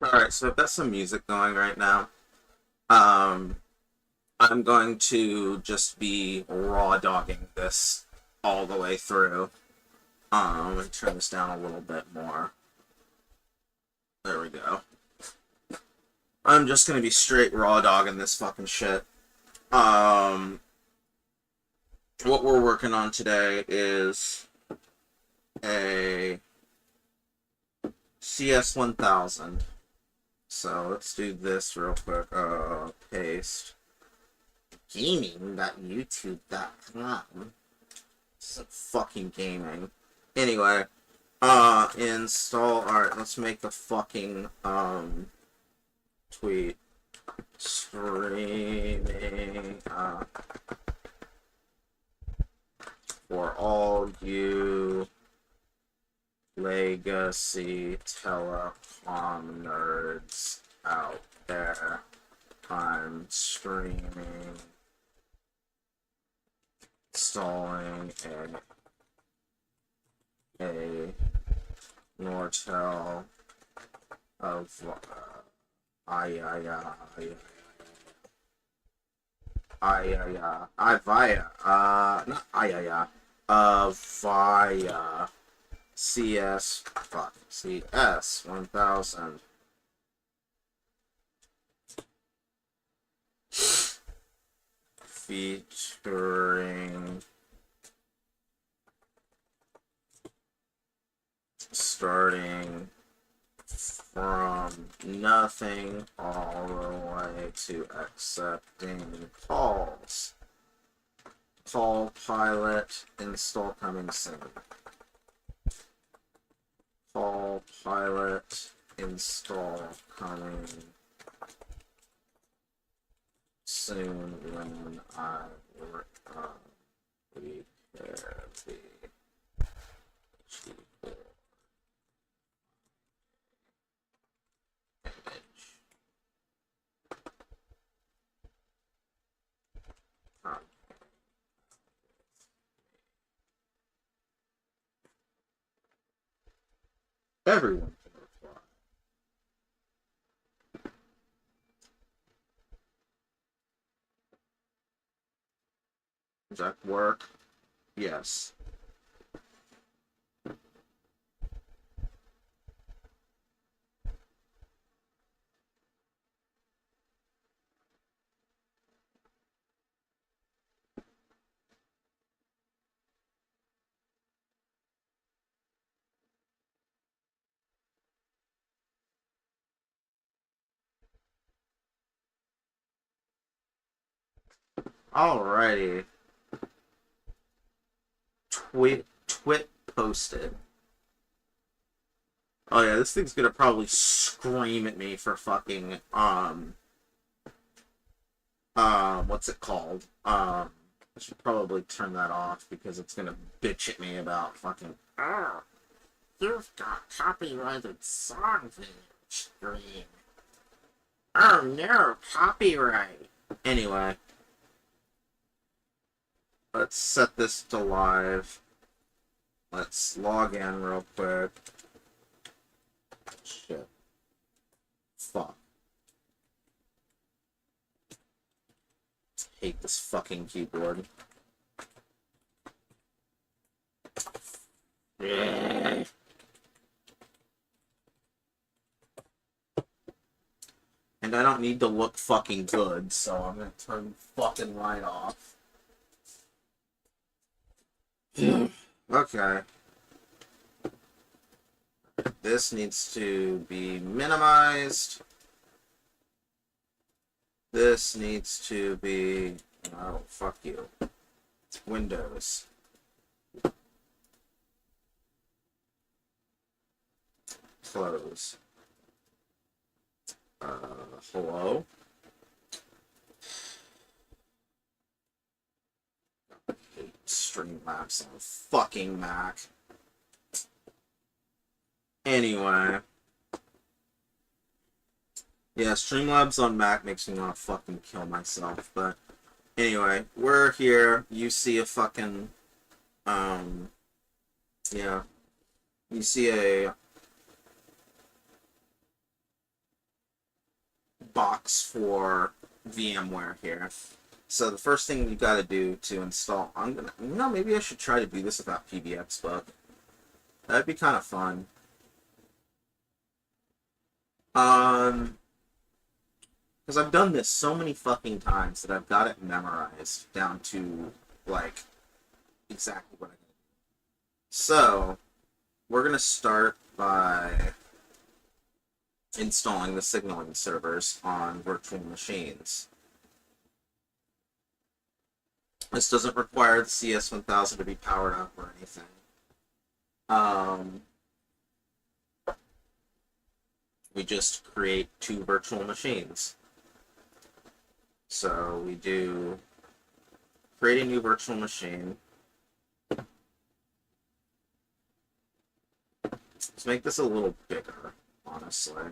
Alright, so I've got some music going right now. Um, I'm going to just be raw dogging this all the way through. Let me turn this down a little bit more. There we go. I'm just gonna be straight raw dogging this fucking shit. Um, what we're working on today is a CS1000. So let's do this real quick. Paste gaming.youtube.com. This is fucking gaming. Anyway, install. Alright, let's make the fucking, tweet. Streaming, for all you legacy telecom nerds out there. I'm streaming, installing a Nortel of Avaya, not Avaya CS1000 featuring starting from nothing all the way to accepting calls. Call pilot install coming soon. Call pilot install coming soon when I repair the keyboard image. Everyone can reply. Does that work? Yes. Alrighty. Twit posted. Oh yeah, this thing's gonna probably scream at me for fucking what's it called? I should probably turn that off because it's gonna bitch at me about fucking. Oh, you've got copyrighted songs in your stream. Oh no, copyright. Anyway, let's set this to live. Let's log in real quick. Shit. Fuck. Hate this fucking keyboard. Yeah. And I don't need to look fucking good, so I'm gonna turn fucking light off. Okay. This needs to be minimized. This needs to be... Oh, fuck you. Windows. Close. Hello? I hate Streamlabs on a fucking Mac. Anyway. Yeah, Streamlabs on Mac makes me want to fucking kill myself, but anyway, we're here. You see a fucking, yeah. You see a box for VMware here. So the first thing you got to do to install, maybe I should try to do this without PBXbook. That'd be kind of fun. Because I've done this so many fucking times that I've got it memorized down to, like, exactly what I do. So, we're going to start by installing the signaling servers on virtual machines. This doesn't require the CS1000 to be powered up or anything. We just create 2 virtual machines. So we do create a new virtual machine. Let's make this a little bigger, honestly.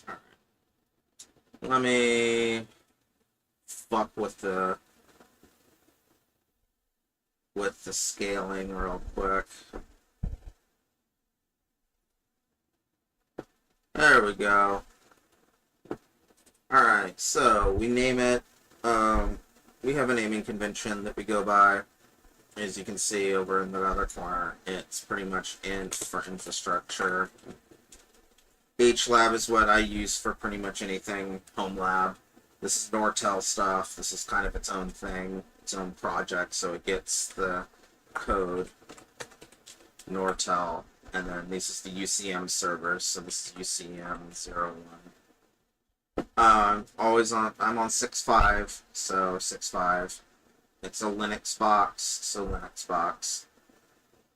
Alright. Let me fuck with the scaling real quick. There we go. Alright, so we name it. We have a naming convention that we go by. As you can see over in the other corner, it's pretty much int for infrastructure. HLab is what I use for pretty much anything home lab. This is Nortel stuff. This is kind of its own thing, its own project, so it gets the code Nortel, and then this is the UCM servers, so this is UCM01. I'm on 6.5, so 6.5. It's a Linux box, so Linux box.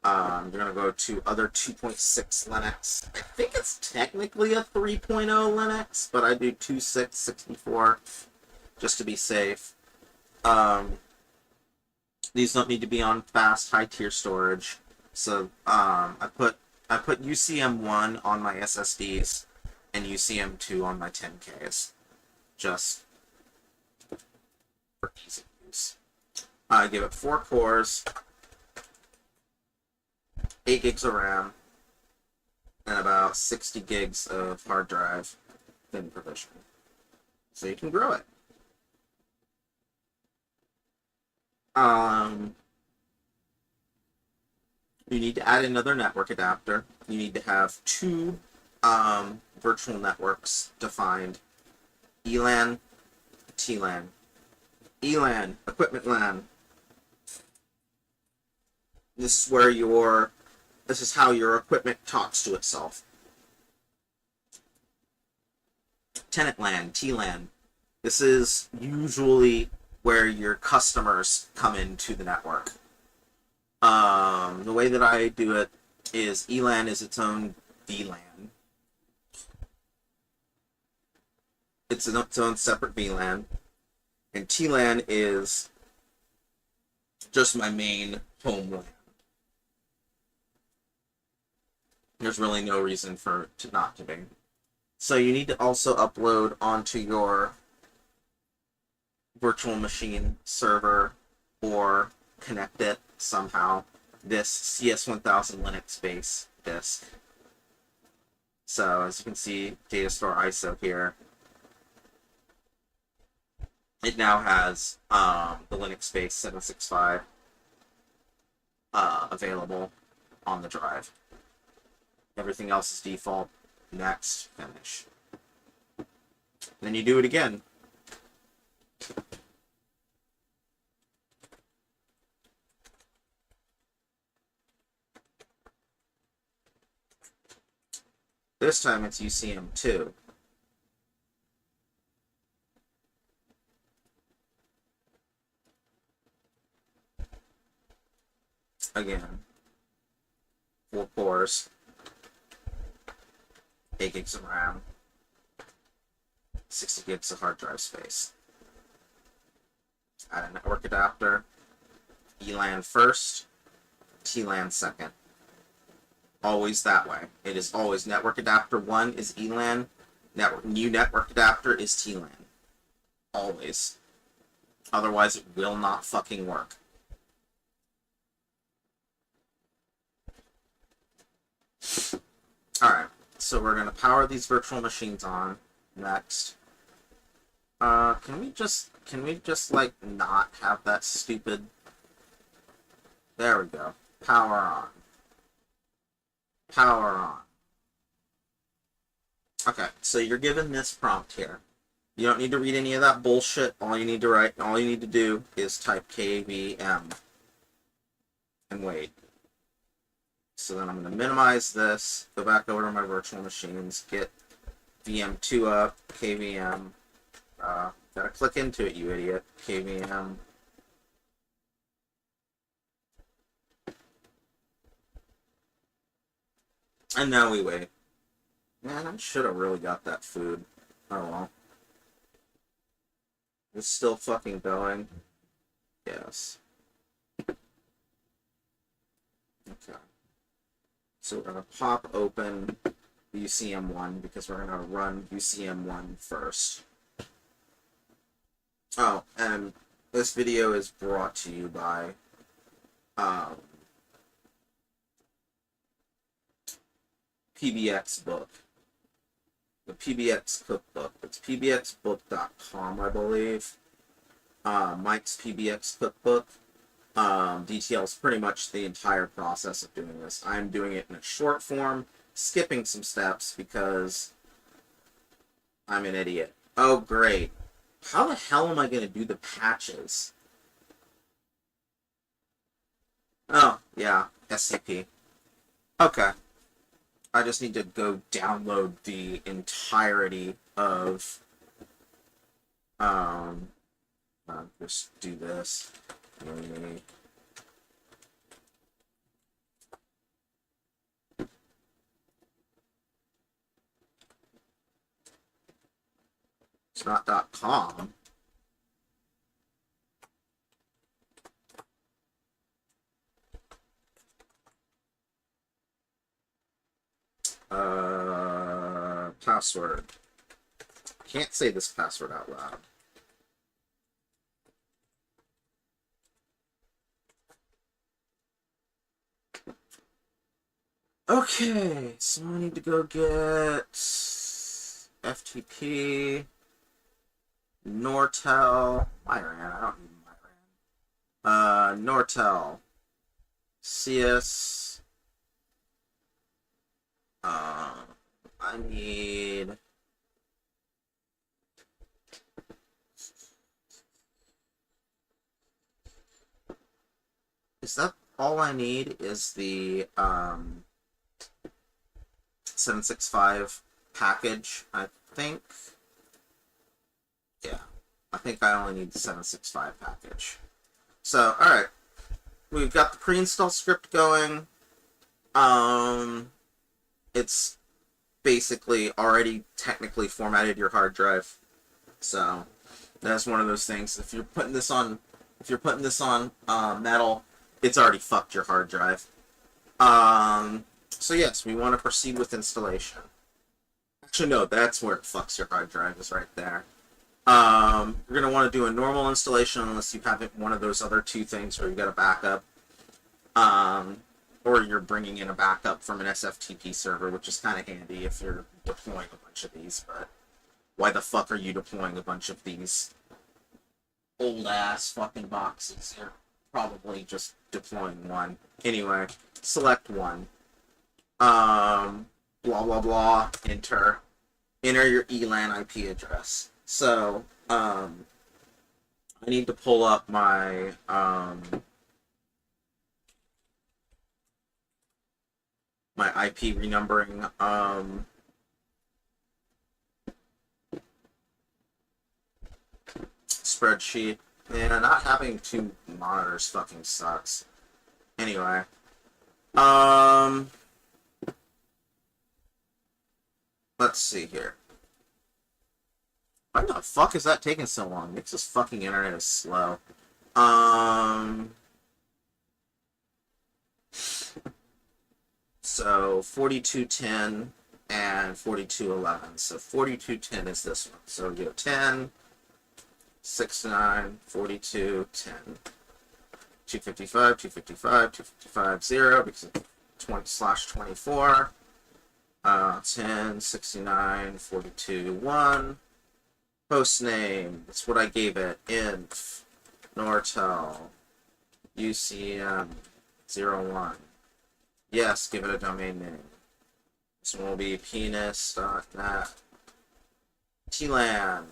You're gonna go to other 2.6 Linux. I think it's technically a 3.0 Linux, but I do 2.6 64 just to be safe. These don't need to be on fast high tier storage, so I put UCM1 on my SSDs and UCM2 on my 10Ks, just for easy use. I give it 4 cores, 8 gigs of RAM, and about 60 gigs of hard drive thin provision. So you can grow it. You need to add another network adapter. You need to have 2 virtual networks defined. ELAN, TLAN. ELAN, equipment LAN. This is how your equipment talks to itself. Tenant LAN, TLAN. This is usually where your customers come into the network. The way that I do it is ELAN is its own VLAN. It's its own separate VLAN. And TLAN is just my main home LAN. There's really no reason for it to not to be. So you need to also upload onto your virtual machine server or connect it somehow this CS1000 Linux base disk. So as you can see, data store ISO here. It now has the Linux base 765 available on the drive. Everything else is default. Next, finish. Then you do it again. This time it's UCM2. Again, 4 cores, 8 gigs of RAM, 60 gigs of hard drive space. Add a network adapter, ELAN first, TLAN second. Always that way. It is always network adapter 1 is ELAN, new network adapter is TLAN. Always. Otherwise it will not fucking work. Alright, so we're gonna power these virtual machines on next. Can we just, like, not have that stupid... There we go. Power on. Power on. Okay, so you're given this prompt here. You don't need to read any of that bullshit. All you need to do is type KVM. And wait. So then I'm going to minimize this, go back over to my virtual machines, get VM2 up, KVM. Gotta click into it, you idiot. KVM. And now we wait. Man, I should have really got that food. Oh well. It's still fucking going. Yes. Okay. So we're gonna pop open UCM1 because we're gonna run UCM1 first. Oh, and this video is brought to you by PBX Book. The PBX Cookbook. It's pbxbook.com, I believe. Mike's PBX Cookbook details pretty much the entire process of doing this. I'm doing it in a short form, skipping some steps because I'm an idiot. Oh, great. How the hell am I going to do the patches? Oh, yeah, SCP. Okay. I just need to go download the entirety of, just do this. It's not .com. Password. Can't say this password out loud. Okay, so I need to go get FTP, Nortel, Myran, I don't need Myran. Nortel, CS, I need... Is that all I need is the, 765 package, I think? Yeah, I think I only need the 765 package. So, alright. We've got the pre-install script going. It's basically already technically formatted your hard drive. So that's one of those things. If you're putting this on metal, it's already fucked your hard drive. So yes, we want to proceed with installation. Actually, no, that's where it fucks your hard drive, is right there. You're going to want to do a normal installation unless you have one of those other two things where you got a backup. Or you're bringing in a backup from an SFTP server, which is kind of handy if you're deploying a bunch of these, but why the fuck are you deploying a bunch of these old-ass fucking boxes? You're probably just deploying one. Anyway, select one. Blah, blah, blah, enter your ELAN IP address. So, I need to pull up my, my IP renumbering, spreadsheet. Yeah, not having two monitors fucking sucks. Anyway, let's see here. Why the fuck is that taking so long? It's just fucking internet is slow. So 4210 and 4211. So 4210 is this one. So we go 10, 69, 42, 10. 255, 255, 255, 0 because it's 20/24. 10, 69, 42, 1. Host name, that's what I gave it. Inf, Nortel, UCM01. Yes, give it a domain name. This one will be penis.net. TLAN,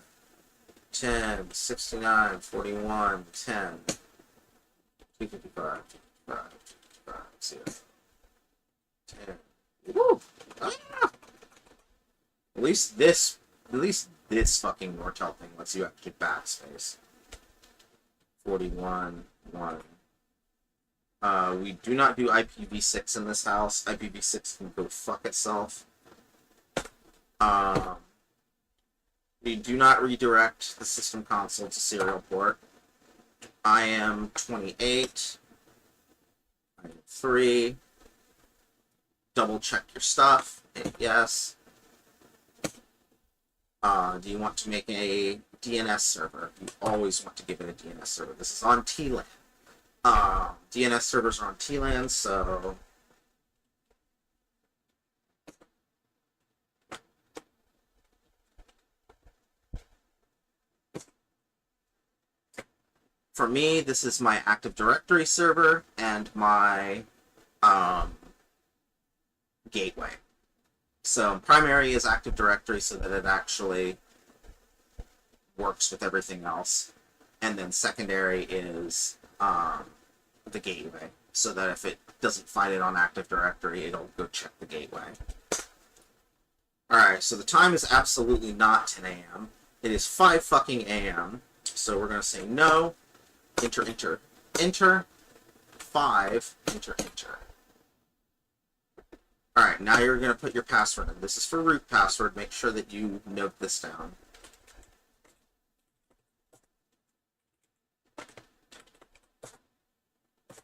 10, 69, 41, 10. 255, 55, 0. 10. Woo! Ah! At least this fucking Nortel thing lets you actually backspace. 41, 1. We do not do IPv6 in this house. IPv6 can go fuck itself. We do not redirect the system console to serial port. I am 28. I am 3. Double check your stuff. Yes. Do you want to make a DNS server? You always want to give it a DNS server. This is on TLAN. DNS servers are on TLAN, so for me, this is my Active Directory server and my gateway. So primary is Active Directory so that it actually works with everything else. And then secondary is the gateway, so that if it doesn't find it on Active Directory, it'll go check the gateway. Alright, so the time is absolutely not 10 a.m. It is 5 fucking a.m. So we're going to say no, enter, enter, enter, 5, enter, enter. Alright, now you're going to put your password in. This is for root password. Make sure that you note this down.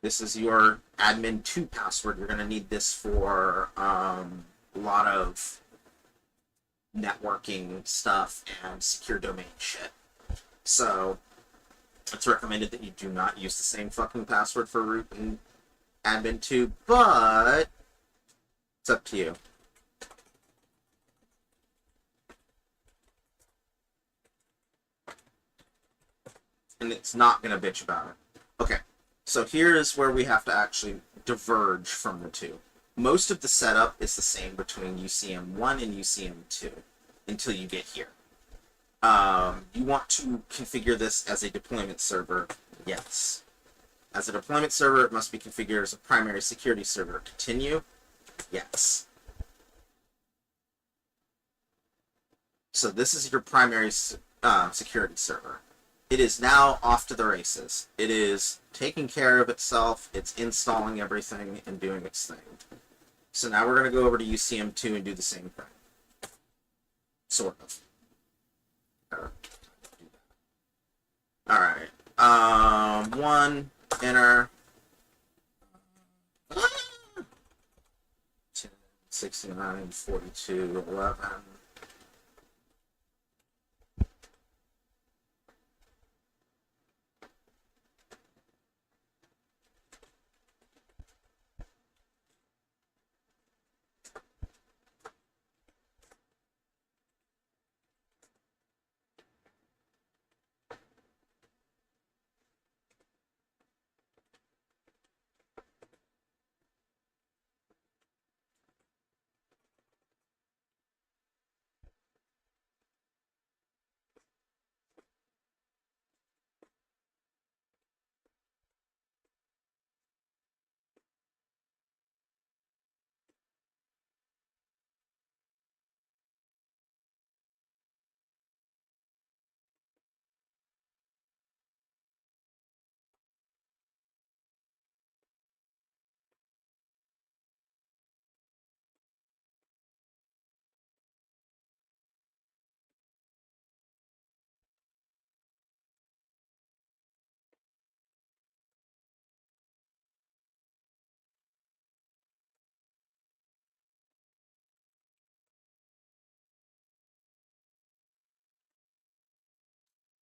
This is your admin2 password. You're going to need this for a lot of networking stuff and secure domain shit. So it's recommended that you do not use the same fucking password for root and admin2, but it's up to you. And it's not going to bitch about it. Okay. So here is where we have to actually diverge from the two. Most of the setup is the same between UCM1 and UCM2 until you get here. You want to configure this as a deployment server? Yes. As a deployment server, it must be configured as a primary security server. Continue? Yes. So this is your primary security server. It is now off to the races. It is taking care of itself, it's installing everything, and doing its thing. So now we're going to go over to UCM2 and do the same thing. Sort of. Alright. 1, enter. 10, 69, 42, 11.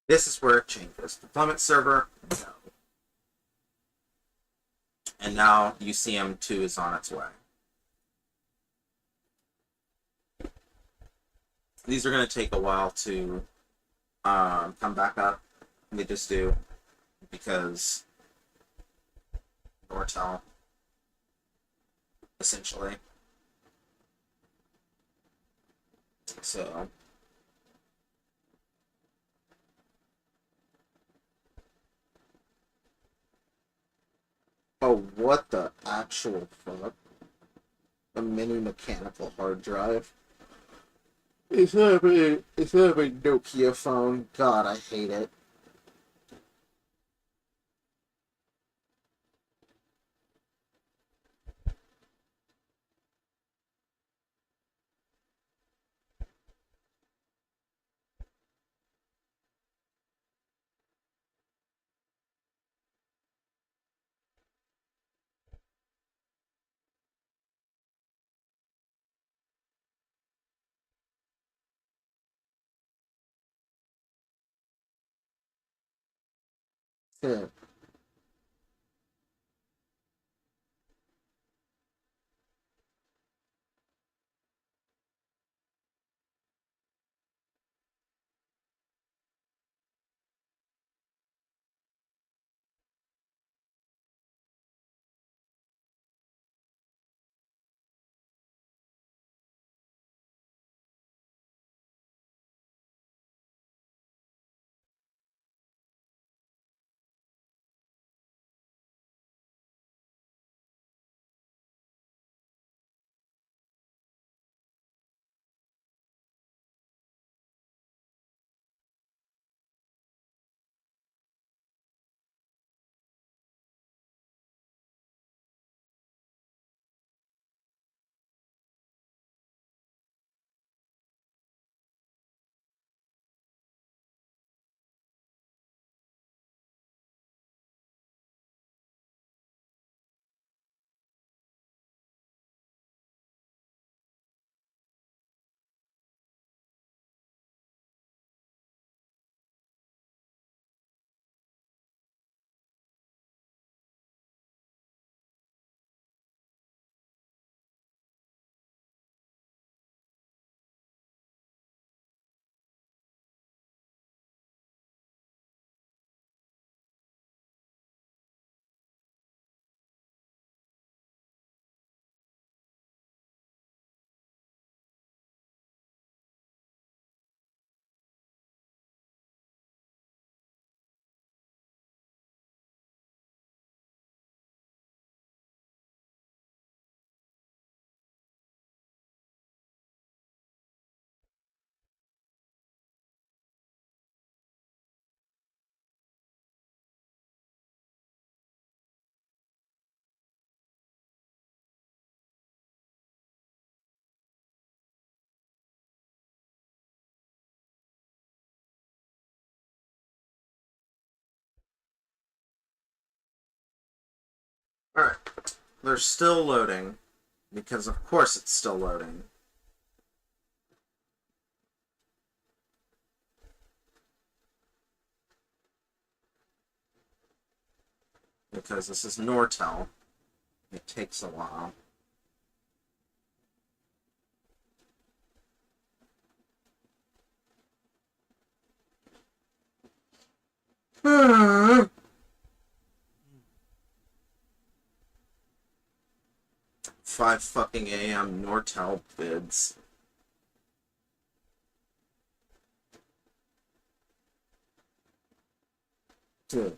This is where it changes. Deployment server, no. And now UCM2 is on its way. these are going to take a while to come back up. They just do because Nortel, essentially. So, oh, what the actual fuck? A mini mechanical hard drive. It's not a Nokia phone. God, I hate it. Yeah. Alright. They're still loading. Because of course it's still loading. Because this is Nortel. It takes a while. Hmm. 5 fucking AM Nortel bids. Dude.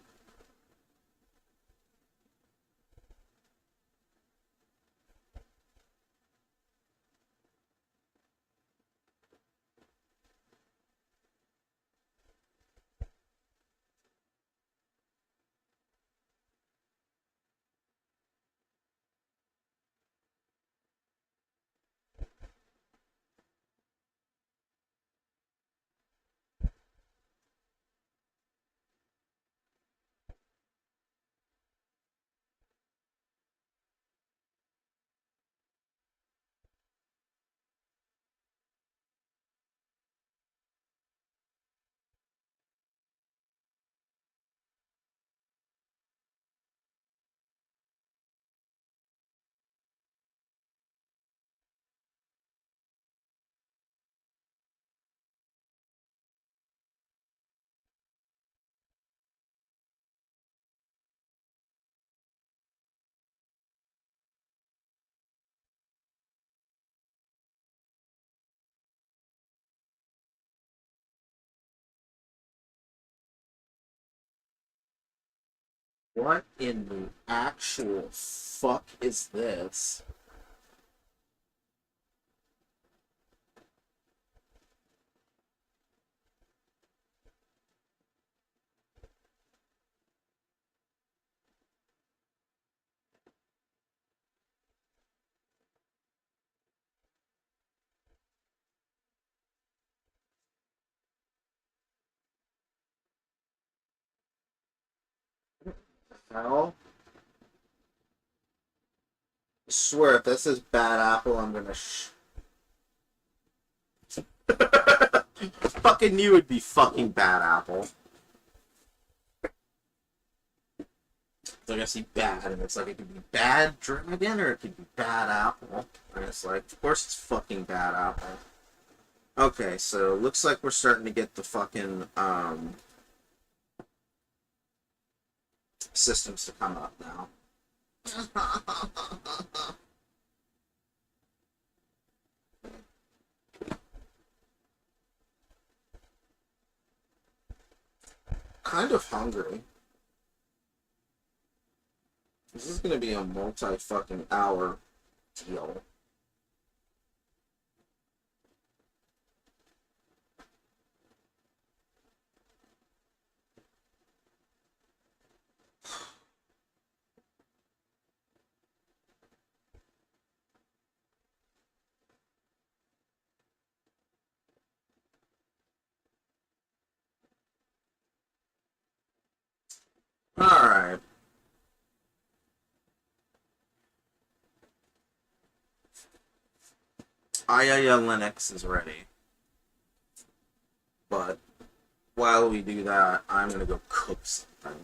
What in the actual fuck is this? Hell? I swear, if this is bad apple, I'm gonna fucking knew it'd be fucking bad apple. Like I see bad, and it's like it could be bad dragon or it could be bad apple. And it's like, of course it's fucking bad apple. Okay, so looks like we're starting to get the fucking systems to come up now. Kind of hungry. This is gonna be a multi-fucking hour deal. Alright. Avaya Linux is ready. But while we do that, I'm gonna go cook something.